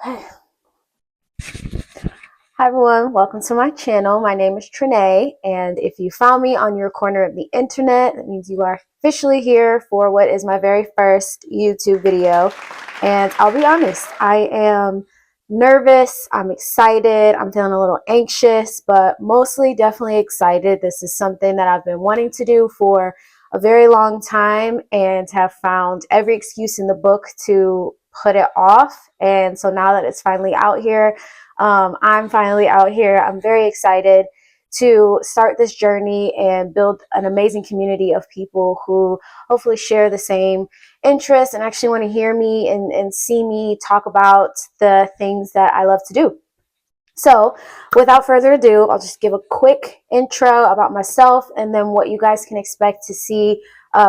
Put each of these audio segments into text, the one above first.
Hi everyone, welcome to my channel. My name is Trinae, and if you found me on your corner of the internet, that means you are officially here for what is my very first YouTube video. And I'll be honest, I am nervous, I'm excited, I'm feeling a little anxious, but mostly definitely excited. This is something that I've been wanting to do for a very long time and have found every excuse in the book to put it off. And so now that it's finally out here, I'm finally out here. I'm very excited to start this journey and build an amazing community of people who hopefully share the same interests and actually want to hear me and see me talk about the things that I love to do. So without further ado, I'll just give a quick intro about myself and then what you guys can expect to see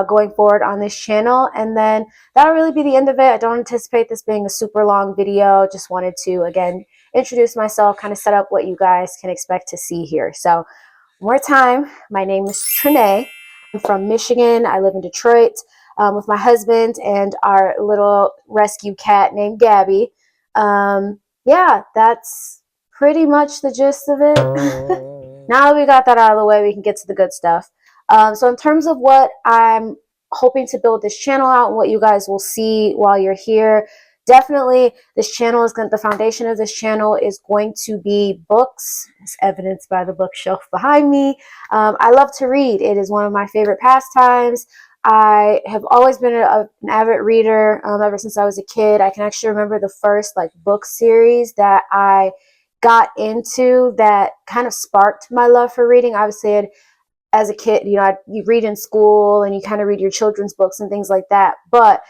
going forward on this channel. And then that'll really be the end of it. I don't anticipate this being a super long video. Just wanted to, again, introduce myself, kind of set up what you guys can expect to see here. So one more time, my name is Trinae. I'm from Michigan. I live in Detroit with my husband and our little rescue cat named Gabby. Yeah, that's pretty much the gist of it. Now that we got that out of the way, we can get to the good stuff. So in terms of what I'm hoping to build this channel out and what you guys will see while you're here, definitely this channel is going to, the foundation of this channel is going to be books, as evidenced by the bookshelf behind me. I love to read. It is one of my favorite pastimes. I have always been an avid reader ever since I was a kid. I can actually remember the first book series that I got into that kind of sparked my love for reading. Obviously, as a kid, you read in school and you kind of read your children's books and things like that. But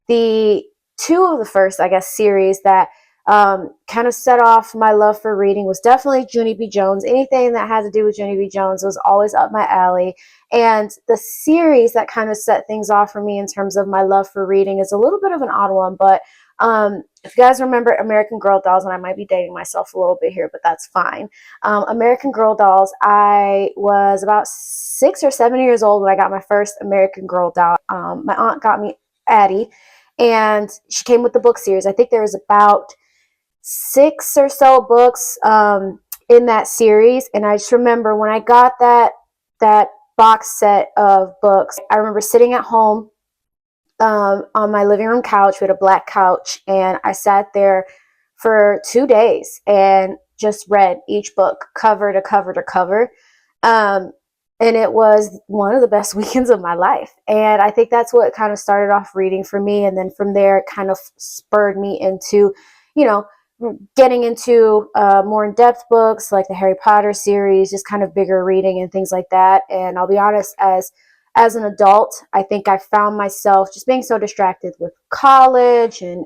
the two of the first, I guess, series that kind of set off my love for reading was definitely Junie B. Jones. Anything that had to do with Junie B. Jones was always up my alley. And the series that kind of set things off for me in terms of my love for reading is a little bit of an odd one, but if you guys remember American Girl Dolls, and I might be dating myself a little bit here, but that's fine. American Girl Dolls, I was about 6 or 7 years old when I got my first American Girl doll. My aunt got me Addie, and she came with the book series. I think there was about 6 or so books in that series, and I just remember when I got that box set of books, I remember sitting at home on my living room couch. We had a black couch, and I sat there for 2 days and just read each book cover to cover to cover. And it was one of the best weekends of my life. And I think that's what kind of started off reading for me. And then from there, it kind of spurred me into, you know, getting into more in-depth books like the Harry Potter series, just kind of bigger reading and things like that. And I'll be honest, as an adult, I think I found myself just being so distracted with college and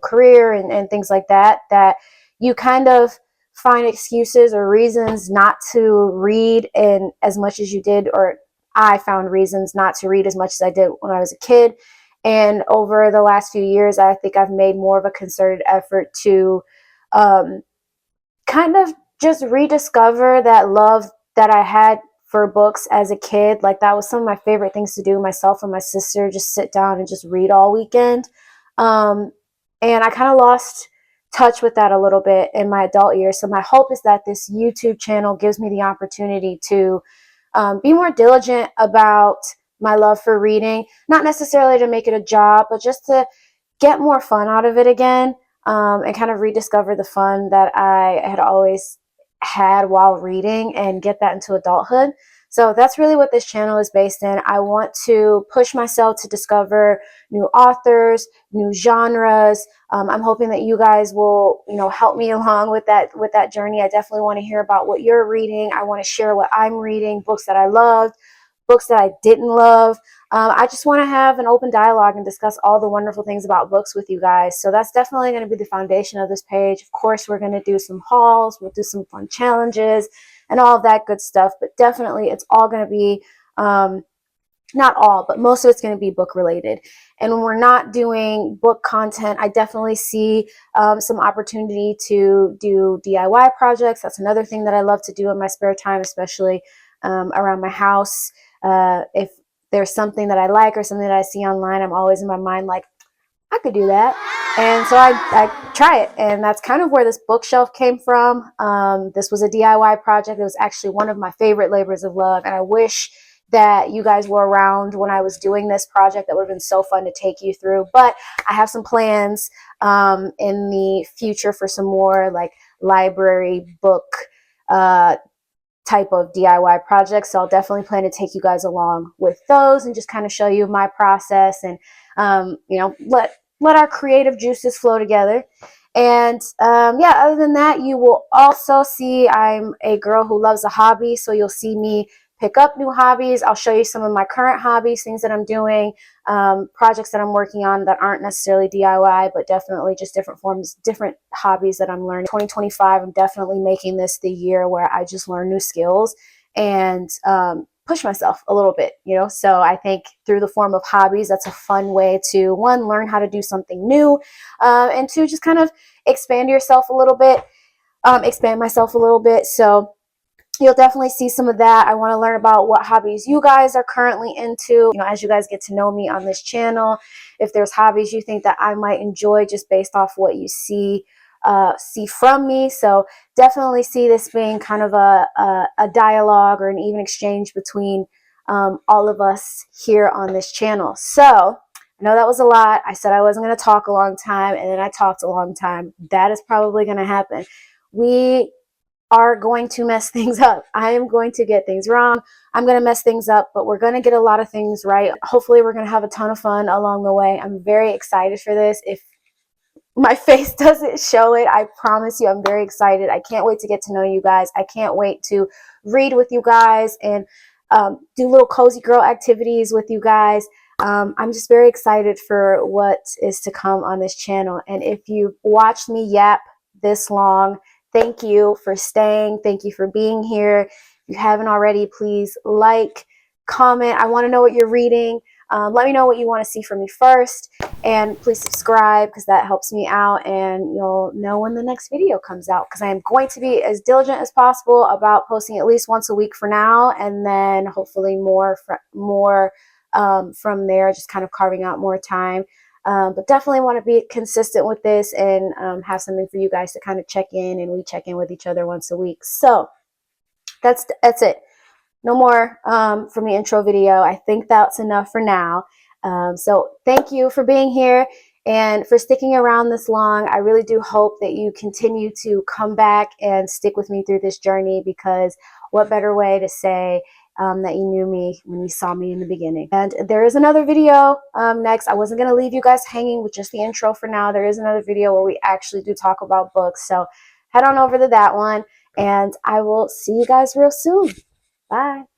career and things like that, that you kind of find excuses or reasons not to read in as much as you did, or I found reasons not to read as much as I did when I was a kid. And over the last few years, I think I've made more of a concerted effort to kind of just rediscover that love that I had for books as a kid. Like, that was some of my favorite things to do, myself and my sister, just sit down and just read all weekend. And I kind of lost touch with that a little bit in my adult years. So my hope is that this YouTube channel gives me the opportunity to be more diligent about my love for reading, not necessarily to make it a job, but just to get more fun out of it again, and kind of rediscover the fun that I had always had while reading and get that into adulthood. So that's really what this channel is based in. I want to push myself to discover new authors, new genres. I'm hoping that you guys will, help me along with that journey. I definitely want to hear about what you're reading. I want to share what I'm reading, books that I loved, books that I didn't love. I just want to have an open dialogue and discuss all the wonderful things about books with you guys. So that's definitely going to be the foundation of this page. Of course, we're going to do some hauls, we'll do some fun challenges and all of that good stuff. But definitely it's all going to be, not all, but most of it's going to be book related. And when we're not doing book content, I definitely see some opportunity to do DIY projects. That's another thing that I love to do in my spare time, especially around my house. If there's something that I like or something that I see online, I'm always in my mind like, I could do that. And so I try it, and that's kind of where this bookshelf came from. This was a DIY project. It was actually one of my favorite labors of love, and I wish that you guys were around when I was doing this project. That would have been so fun to take you through. But I have some plans in the future for some more like library book uh, type of DIY projects. So I'll definitely plan to take you guys along with those and just kind of show you my process and, let our creative juices flow together. And yeah, other than that, you will also see I'm a girl who loves a hobby. So you'll see me pick up new hobbies. I'll show you some of my current hobbies, things that I'm doing, projects that I'm working on that aren't necessarily DIY, but definitely just different forms, different hobbies that I'm learning. 2025, I'm definitely making this the year where I just learn new skills and push myself a little bit, So I think through the form of hobbies, that's a fun way to, one, learn how to do something new, and two, just kind of expand yourself a little bit, expand myself a little bit. So you'll definitely see some of that. I want to learn about what hobbies you guys are currently into, as you guys get to know me on this channel. If there's hobbies you think that I might enjoy just based off what you see from me. So definitely see this being kind of a dialogue or an even exchange between all of us here on this channel. So I know that was a lot. I said I wasn't going to talk a long time, and then I talked a long time. That is probably going to happen. We are going to mess things up. I am going to get things wrong. I'm going to mess things up, but we're going to get a lot of things right. Hopefully we're going to have a ton of fun along the way. I'm very excited for this. If my face doesn't show it, I promise you I'm very excited. I can't wait to get to know you guys. I can't wait to read with you guys and do little cozy girl activities with you guys. I'm just very excited for what is to come on this channel. And if you watched me yap this long, thank you for staying. Thank you for being here. If you haven't already, please like, comment. I want to know what you're reading. Let me know what you want to see from me first. And please subscribe because that helps me out, and you'll know when the next video comes out, because I am going to be as diligent as possible about posting at least once a week for now, and then hopefully more from there, just kind of carving out more time. But definitely want to be consistent with this and have something for you guys to kind of check in, and we check in with each other once a week. So that's it. No more from the intro video. I think that's enough for now. So thank you for being here and for sticking around this long. I really do hope that you continue to come back and stick with me through this journey, because what better way to say that you knew me when you saw me in the beginning. And there is another video next. I wasn't going to leave you guys hanging with just the intro for now. There is another video where we actually do talk about books. So head on over to that one, and I will see you guys real soon. Bye.